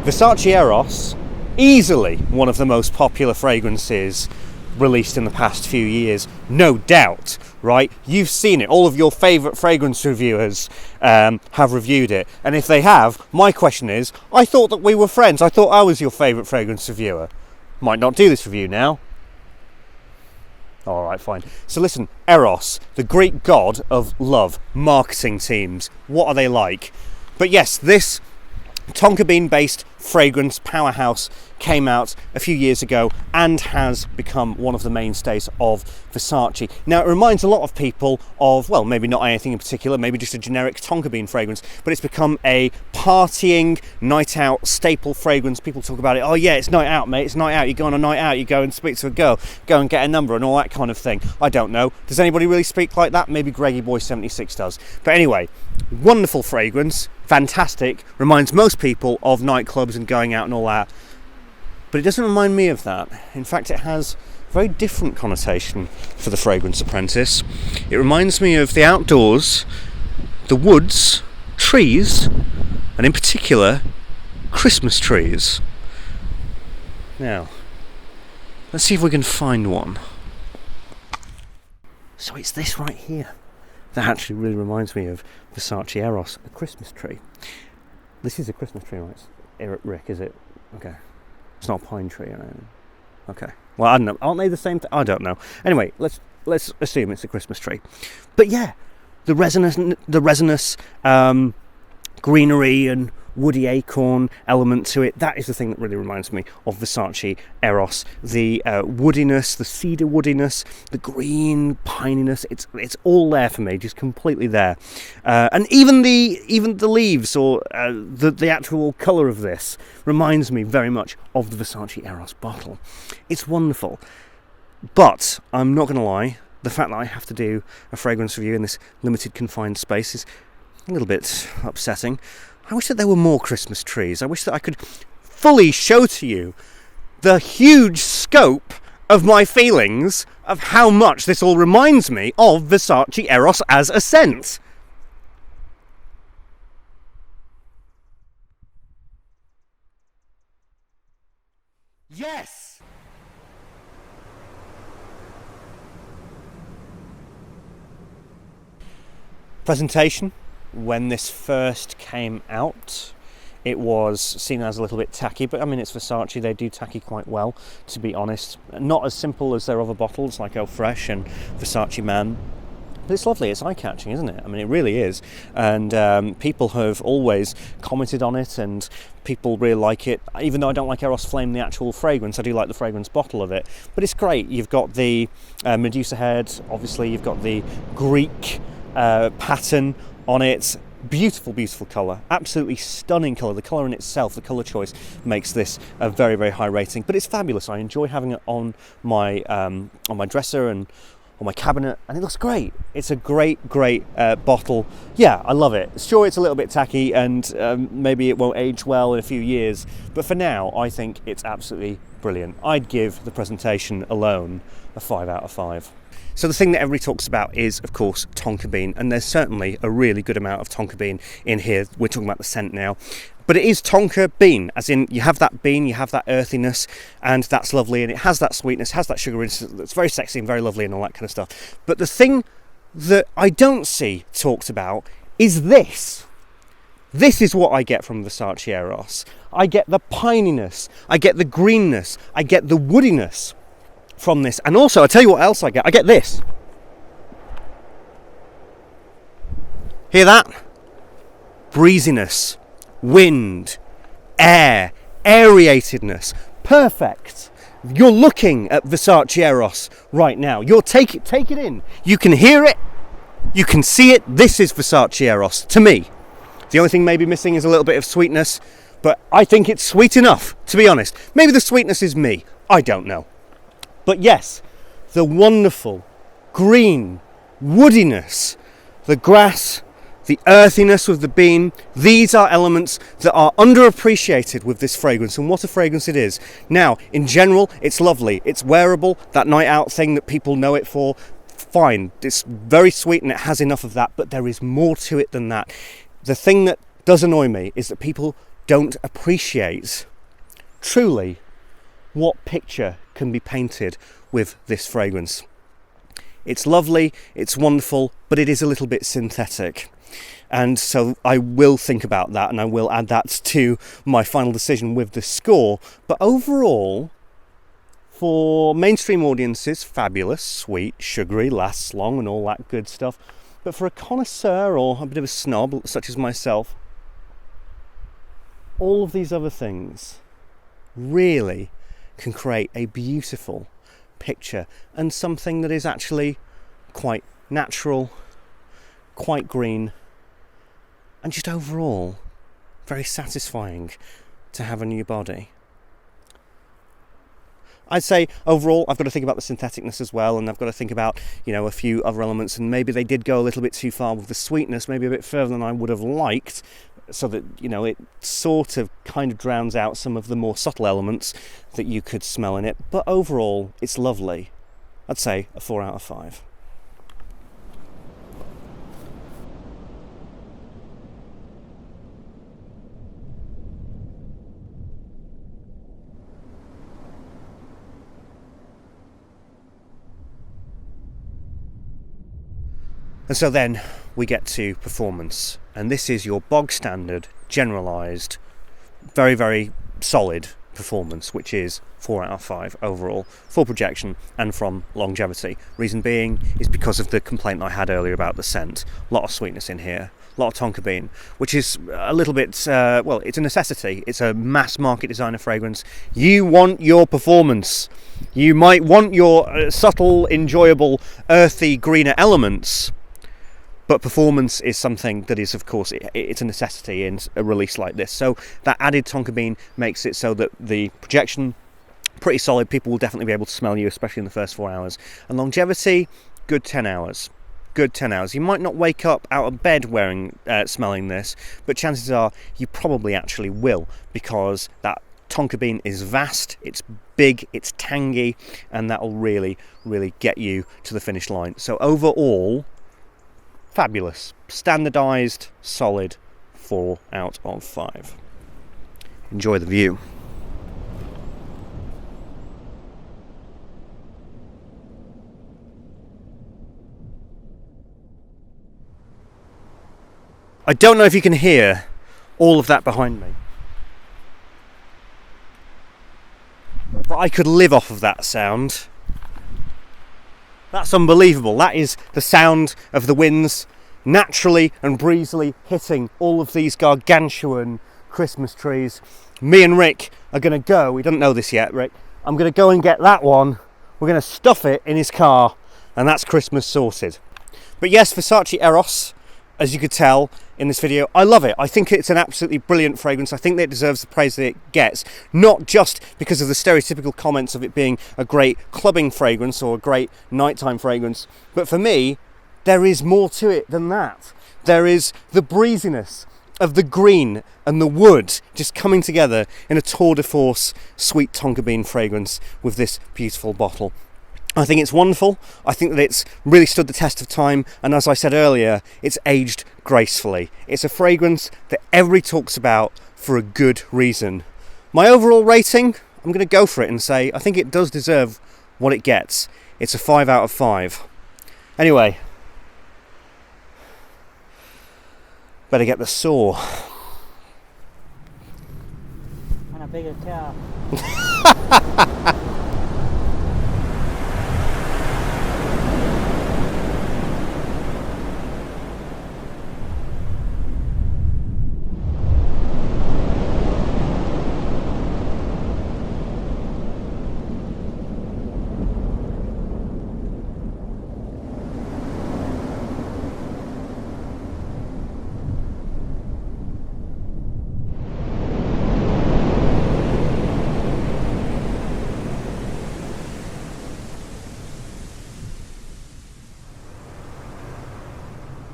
Versace Eros, easily one of the most popular fragrances released in the past few years, no doubt, right? You've seen it. All of your favourite fragrance reviewers have reviewed it. And if they have, my question is, I thought that we were friends. I thought I was your favourite fragrance reviewer. Might not do this review now. Alright, fine. So listen, Eros, the Greek god of love, marketing teams, what are they like? But yes, this tonka bean based fragrance powerhouse came out a few years ago and has become one of the mainstays of Versace. Now, it reminds a lot of people of, well, maybe not anything in particular, maybe just a generic tonka bean fragrance, but it's become a partying, night out staple fragrance. People talk about it, oh yeah, it's night out, mate, it's night out. You go on a night out, you go and speak to a girl, go and get a number and all that kind of thing. I don't know. Does anybody really speak like that? Maybe Greggy Boy 76 does. But anyway, wonderful fragrance, fantastic, reminds most people of nightclubs and going out and all that. But it doesn't remind me of that. In fact, it has a very different connotation for the fragrance apprentice. It reminds me of the outdoors, the woods, trees, and in particular, Christmas trees. Now, let's see if we can find one. So it's this right here that actually really reminds me of Versace Eros, a Christmas tree. This is a Christmas tree, right? Rick, is it? Okay. It's not a pine tree or anything. Okay. Well, I don't know. Aren't they the same thing? I don't know. Anyway, let's assume it's a Christmas tree. But yeah, the resinous greenery and woody acorn element to it, that is the thing that really reminds me of Versace Eros. The woodiness, the cedar woodiness, the green pininess, it's all there for me, just completely there. And even the leaves or the actual colour of this reminds me very much of the Versace Eros bottle. It's wonderful. But I'm not going to lie, the fact that I have to do a fragrance review in this limited confined space is a little bit upsetting. I wish that there were more Christmas trees. I wish that I could fully show to you the huge scope of my feelings of how much this all reminds me of Versace Eros as a scent. Yes! Presentation. When this first came out, it was seen as a little bit tacky, but I mean, it's Versace, they do tacky quite well, to be honest. Not as simple as their other bottles, like Eau Fraiche and Versace Man. But it's lovely, it's eye-catching, isn't it? I mean, it really is. And people have always commented on it, and people really like it. Even though I don't like Eros Flame, the actual fragrance, I do like the fragrance bottle of it. But it's great. You've got the Medusa head, obviously, you've got the Greek pattern on it. Beautiful, beautiful colour, absolutely stunning colour. The colour in itself, the colour choice, makes this a very, very high rating. But it's fabulous. I enjoy having it on my dresser and on my cabinet, and it looks great. It's a great bottle. Yeah, I love it. Sure, it's a little bit tacky, and maybe it won't age well in a few years, but for now, I think it's absolutely brilliant. I'd give the presentation alone a 5 out of 5. So the thing that everybody talks about is, of course, tonka bean, and there's certainly a really good amount of tonka bean in here. We're talking about the scent now. But it is tonka bean, as in you have that bean, you have that earthiness, and that's lovely, and it has that sweetness, has that sugariness that's very sexy and very lovely and all that kind of stuff. But the thing that I don't see talked about is this. This is what I get from Versace Eros. I get the pininess, I get the greenness, I get the woodiness from this. And also, I'll tell you what else I get this. Hear that? Breeziness, wind, air, aeratedness. Perfect. You're looking at Versace Eros right now. You're take it in. You can hear it. You can see it. This is Versace Eros to me. The only thing maybe missing is a little bit of sweetness, but I think it's sweet enough, to be honest. Maybe the sweetness is me. I don't know. But yes, the wonderful green woodiness, the grass, the earthiness of the bean, these are elements that are underappreciated with this fragrance, and what a fragrance it is. Now, in general, it's lovely. It's wearable, that night out thing that people know it for, fine. It's very sweet and it has enough of that, but there is more to it than that. The thing that does annoy me is that people don't appreciate truly what picture can be painted with this fragrance. It's lovely, it's wonderful, but it is a little bit synthetic. And so I will think about that, and I will add that to my final decision with the score. But overall, for mainstream audiences, fabulous, sweet, sugary, lasts long and all that good stuff. But for a connoisseur or a bit of a snob, such as myself, all of these other things really can create a beautiful picture and something that is actually quite natural, quite green, and just overall very satisfying to have on your body. I'd say overall I've got to think about the syntheticness as well, and I've got to think about, a few other elements, and maybe they did go a little bit too far with the sweetness, maybe a bit further than I would have liked, so that, it sort of kind of drowns out some of the more subtle elements that you could smell in it. But overall, it's lovely. I'd say a 4 out of 5. And so then we get to performance, and this is your bog standard, generalised, very, very solid performance, which is 4 out of 5 overall for projection and from longevity. Reason being is because of the complaint I had earlier about the scent. A lot of sweetness in here, a lot of tonka bean, which is a little bit, it's a necessity. It's a mass market designer fragrance. You want your performance. You might want your subtle, enjoyable, earthy, greener elements, but performance is something that is, of course, it's a necessity in a release like this. So that added tonka bean makes it so that the projection, pretty solid. People will definitely be able to smell you, especially in the first 4 hours. And longevity, good 10 hours. Good 10 hours. You might not wake up out of bed smelling this, but chances are you probably actually will, because that tonka bean is vast, it's big, it's tangy, and that will really, really get you to the finish line. So overall, fabulous, standardised, solid, 4 out of 5. Enjoy the view. I don't know if you can hear all of that behind me, but I could live off of that sound. That's unbelievable. That is the sound of the winds naturally and breezily hitting all of these gargantuan Christmas trees. Me and Rick are going to go, we don't know this yet, Rick, I'm going to go and get that one. We're going to stuff it in his car, and that's Christmas sorted. But yes, Versace Eros, as you could tell in this video, I love it. I think it's an absolutely brilliant fragrance. I think that it deserves the praise that it gets, not just because of the stereotypical comments of it being a great clubbing fragrance or a great nighttime fragrance, but for me, there is more to it than that. There is the breeziness of the green and the wood just coming together in a tour de force sweet tonka bean fragrance with this beautiful bottle. I think it's wonderful. I think that it's really stood the test of time, and as I said earlier, it's aged gracefully. It's a fragrance that everybody talks about for a good reason. My overall rating, I'm going to go for it and say I think it does deserve what it gets. It's a 5 out of 5. Anyway, better get the saw. And a bigger car.